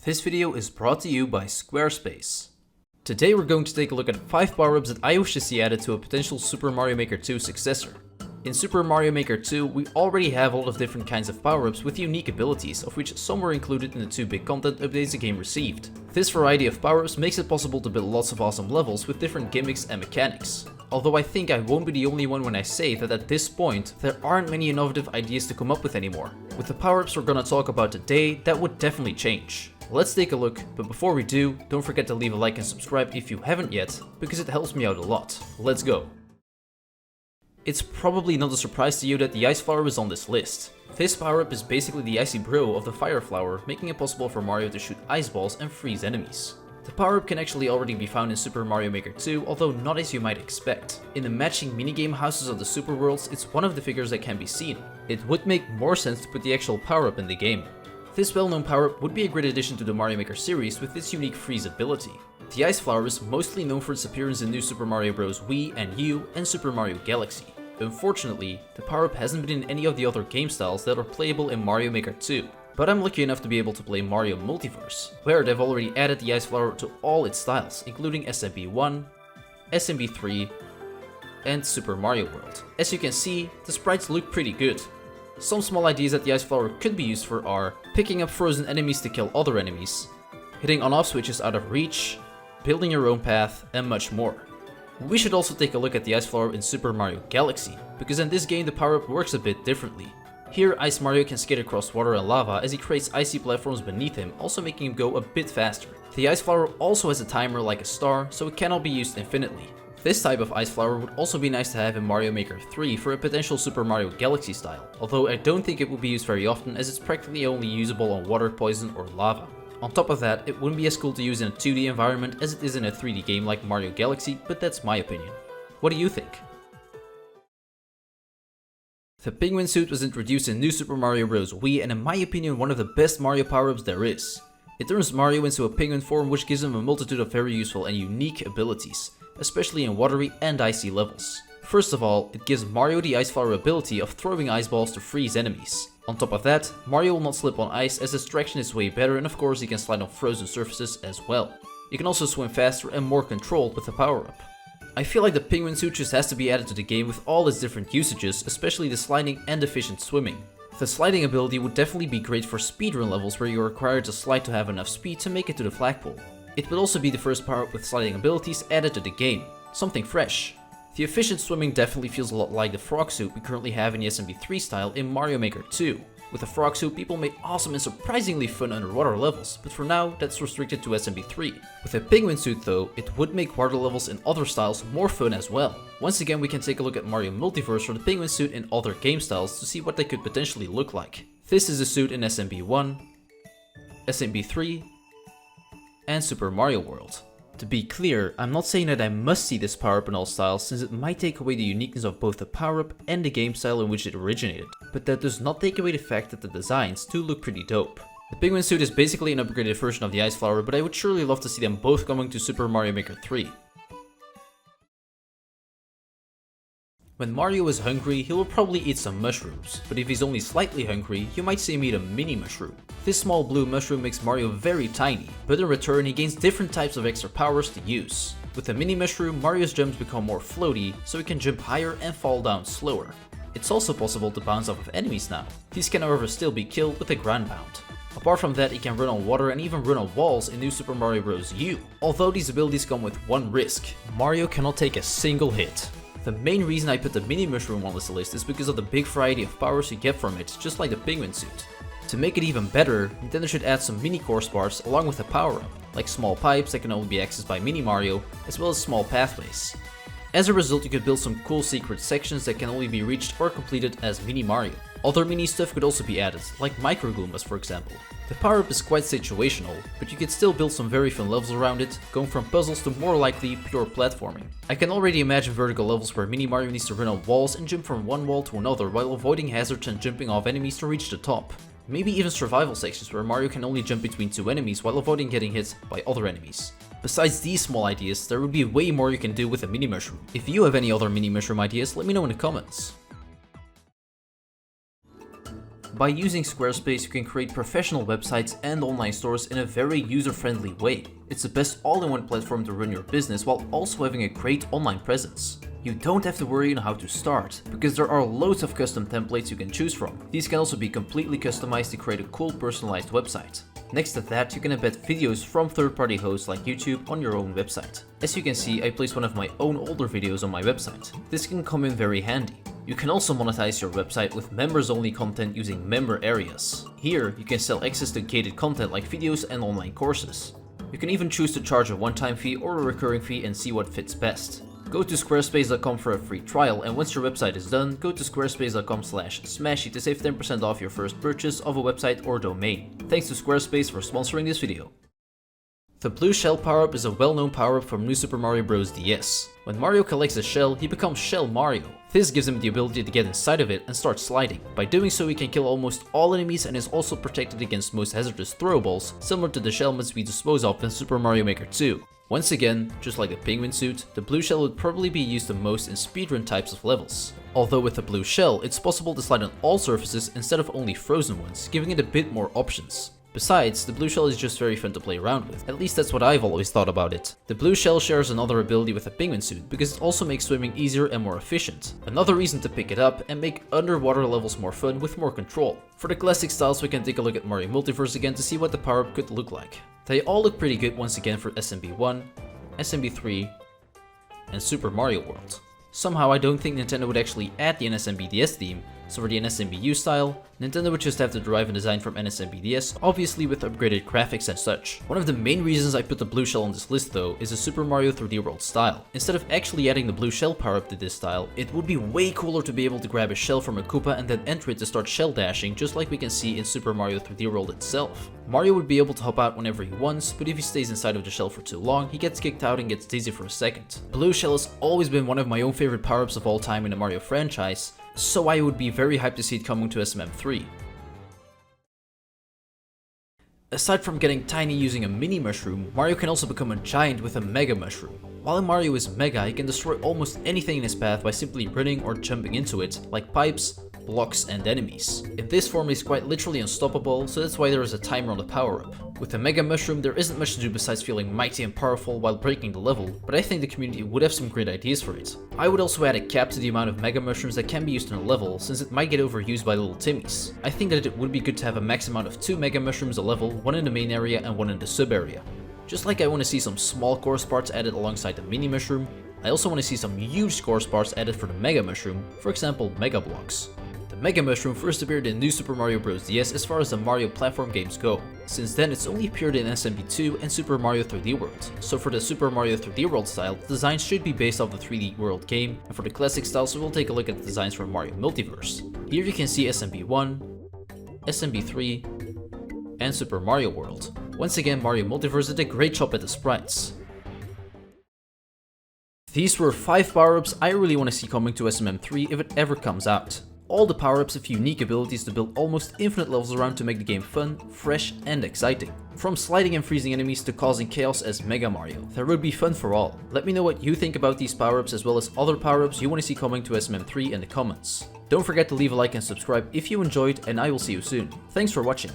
This video is brought to you by Squarespace. Today we're going to take a look at 5 power-ups that I wish to see added to a potential Super Mario Maker 2 successor. In Super Mario Maker 2, we already have a lot of different kinds of power-ups with unique abilities, of which some were included in the 2 big content updates the game received. This variety of power-ups makes it possible to build lots of awesome levels with different gimmicks and mechanics. Although I think I won't be the only one when I say that at this point, there aren't many innovative ideas to come up with anymore. With the power-ups we're gonna talk about today, that would definitely change. Let's take a look, but before we do, don't forget to leave a like and subscribe if you haven't yet, because it helps me out a lot. Let's go! It's probably not a surprise to you that the Ice Flower is on this list. This power-up is basically the icy bro of the Fire Flower, making it possible for Mario to shoot ice balls and freeze enemies. The power-up can actually already be found in Super Mario Maker 2, although not as you might expect. In the matching minigame houses of the Super Worlds, it's one of the figures that can be seen. It would make more sense to put the actual power-up in the game. This well-known power-up would be a great addition to the Mario Maker series with its unique freeze ability. The Ice Flower is mostly known for its appearance in New Super Mario Bros. Wii and U and Super Mario Galaxy. Unfortunately, the power-up hasn't been in any of the other game styles that are playable in Mario Maker 2. But I'm lucky enough to be able to play Mario Multiverse, where they've already added the Ice Flower to all its styles, including SMB 1, SMB 3, and Super Mario World. As you can see, the sprites look pretty good. Some small ideas that the Ice Flower could be used for are picking up frozen enemies to kill other enemies, hitting on-off switches out of reach, building your own path, and much more. We should also take a look at the Ice Flower in Super Mario Galaxy, because in this game the power-up works a bit differently. Here, Ice Mario can skate across water and lava as he creates icy platforms beneath him, also making him go a bit faster. The Ice Flower also has a timer like a star, so it cannot be used infinitely. This type of Ice Flower would also be nice to have in Mario Maker 3 for a potential Super Mario Galaxy style, although I don't think it will be used very often as it's practically only usable on water, poison, or lava. On top of that, it wouldn't be as cool to use in a 2D environment as it is in a 3D game like Mario Galaxy, but that's my opinion. What do you think? The penguin suit was introduced in New Super Mario Bros. Wii and in my opinion one of the best Mario power-ups there is. It turns Mario into a penguin form, which gives him a multitude of very useful and unique abilities, especially in watery and icy levels. First of all, it gives Mario the Ice Flower ability of throwing ice balls to freeze enemies. On top of that, Mario will not slip on ice as his traction is way better, and of course he can slide on frozen surfaces as well. You can also swim faster and more controlled with the power-up. I feel like the penguin suit just has to be added to the game with all its different usages, especially the sliding and efficient swimming. The sliding ability would definitely be great for speedrun levels where you are required to slide to have enough speed to make it to the flagpole. It would also be the first power-up with sliding abilities added to the game, something fresh. The efficient swimming definitely feels a lot like the frog suit we currently have in the SMB 3 style in Mario Maker 2. With the frog suit, people made awesome and surprisingly fun underwater levels, but for now that's restricted to SMB 3. With a penguin suit though, it would make water levels in other styles more fun as well. Once again, we can take a look at Mario Multiverse for the penguin suit in other game styles to see what they could potentially look like. This is a suit in SMB 1, SMB 3, and Super Mario World. To be clear, I'm not saying that I must see this power-up in all styles, since it might take away the uniqueness of both the power-up and the game style in which it originated, but that does not take away the fact that the designs do look pretty dope. The penguin suit is basically an upgraded version of the Ice Flower, but I would surely love to see them both coming to Super Mario Maker 3. When Mario is hungry, he will probably eat some mushrooms, but if he's only slightly hungry, you might see him eat a mini mushroom. This small blue mushroom makes Mario very tiny, but in return he gains different types of extra powers to use. With the mini mushroom, Mario's jumps become more floaty, so he can jump higher and fall down slower. It's also possible to bounce off of enemies now. These can however still be killed with a ground pound. Apart from that, he can run on water and even run on walls in New Super Mario Bros. U. Although these abilities come with one risk, Mario cannot take a single hit. The main reason I put the mini mushroom on this list is because of the big variety of powers you get from it, just like the penguin suit. To make it even better, Nintendo should add some mini course bars along with the power-up, like small pipes that can only be accessed by Mini Mario, as well as small pathways. As a result, you could build some cool secret sections that can only be reached or completed as Mini Mario. Other mini stuff could also be added, like micro Goombas for example. The power-up is quite situational, but you could still build some very fun levels around it, going from puzzles to more likely pure platforming. I can already imagine vertical levels where Mini Mario needs to run on walls and jump from one wall to another while avoiding hazards and jumping off enemies to reach the top. Maybe even survival sections where Mario can only jump between two enemies while avoiding getting hit by other enemies. Besides these small ideas, there would be way more you can do with a mini mushroom. If you have any other mini mushroom ideas, let me know in the comments. By using Squarespace, you can create professional websites and online stores in a very user-friendly way. It's the best all-in-one platform to run your business while also having a great online presence. You don't have to worry on how to start, because there are loads of custom templates you can choose from. These can also be completely customized to create a cool personalized website. Next to that, you can embed videos from third-party hosts like YouTube on your own website. As you can see, I placed one of my own older videos on my website. This can come in very handy. You can also monetize your website with members-only content using member areas. Here, you can sell access to gated content like videos and online courses. You can even choose to charge a one-time fee or a recurring fee and see what fits best. Go to squarespace.com for a free trial, and once your website is done, go to squarespace.com/smashy to save 10% off your first purchase of a website or domain. Thanks to Squarespace for sponsoring this video. The blue shell power-up is a well-known power-up from New Super Mario Bros. DS. When Mario collects a shell, he becomes Shell Mario. This gives him the ability to get inside of it and start sliding. By doing so, he can kill almost all enemies and is also protected against most hazardous throwables, similar to the shell mets we dispose of in Super Mario Maker 2. Once again, just like the penguin suit, the blue shell would probably be used the most in speedrun types of levels. Although with the blue shell, it's possible to slide on all surfaces instead of only frozen ones, giving it a bit more options. Besides, the blue shell is just very fun to play around with. At least that's what I've always thought about it. The blue shell shares another ability with the penguin suit because it also makes swimming easier and more efficient. Another reason to pick it up and make underwater levels more fun with more control. For the classic styles, we can take a look at Mario Multiverse again to see what the power-up could look like. They all look pretty good once again for SMB1, SMB3, and Super Mario World. Somehow I don't think Nintendo would actually add the NSMB-DS theme, so for the NSMBU style, Nintendo would just have to derive a design from NSMB-DS, obviously with upgraded graphics and such. One of the main reasons I put the blue shell on this list though is the Super Mario 3D World style. Instead of actually adding the blue shell power-up to this style, it would be way cooler to be able to grab a shell from a Koopa and then enter it to start shell dashing, just like we can see in Super Mario 3D World itself. Mario would be able to hop out whenever he wants, but if he stays inside of the shell for too long, he gets kicked out and gets dizzy for a second. Blue shell has always been one of my own favorite power-ups of all time in the Mario franchise, so I would be very hyped to see it coming to SMM3. Aside from getting tiny using a mini mushroom, Mario can also become a giant with a mega mushroom. While Mario is mega, he can destroy almost anything in his path by simply running or jumping into it, like pipes, blocks, and enemies. In this form, he's quite literally unstoppable, so that's why there is a timer on the power-up. With the Mega Mushroom, there isn't much to do besides feeling mighty and powerful while breaking the level, but I think the community would have some great ideas for it. I would also add a cap to the amount of Mega Mushrooms that can be used in a level, since it might get overused by little Timmies. I think that it would be good to have a max amount of 2 Mega Mushrooms a level, one in the main area and one in the sub-area. Just like I want to see some small course parts added alongside the Mini Mushroom, I also want to see some huge course parts added for the Mega Mushroom, for example Mega Blocks. The Mega Mushroom first appeared in New Super Mario Bros. DS as far as the Mario platform games go. Since then, it's only appeared in SMB2 and Super Mario 3D World. So for the Super Mario 3D World style, the design should be based off the 3D World game, and for the classic styles, we'll take a look at the designs from Mario Multiverse. Here you can see SMB1, SMB3, and Super Mario World. Once again, Mario Multiverse did a great job at the sprites. These were 5 power-ups I really want to see coming to SMM3 if it ever comes out. All the power-ups have unique abilities to build almost infinite levels around to make the game fun, fresh, and exciting. From sliding and freezing enemies to causing chaos as Mega Mario, there would be fun for all. Let me know what you think about these power-ups as well as other power-ups you want to see coming to SMM3 in the comments. Don't forget to leave a like and subscribe if you enjoyed, and I will see you soon. Thanks for watching.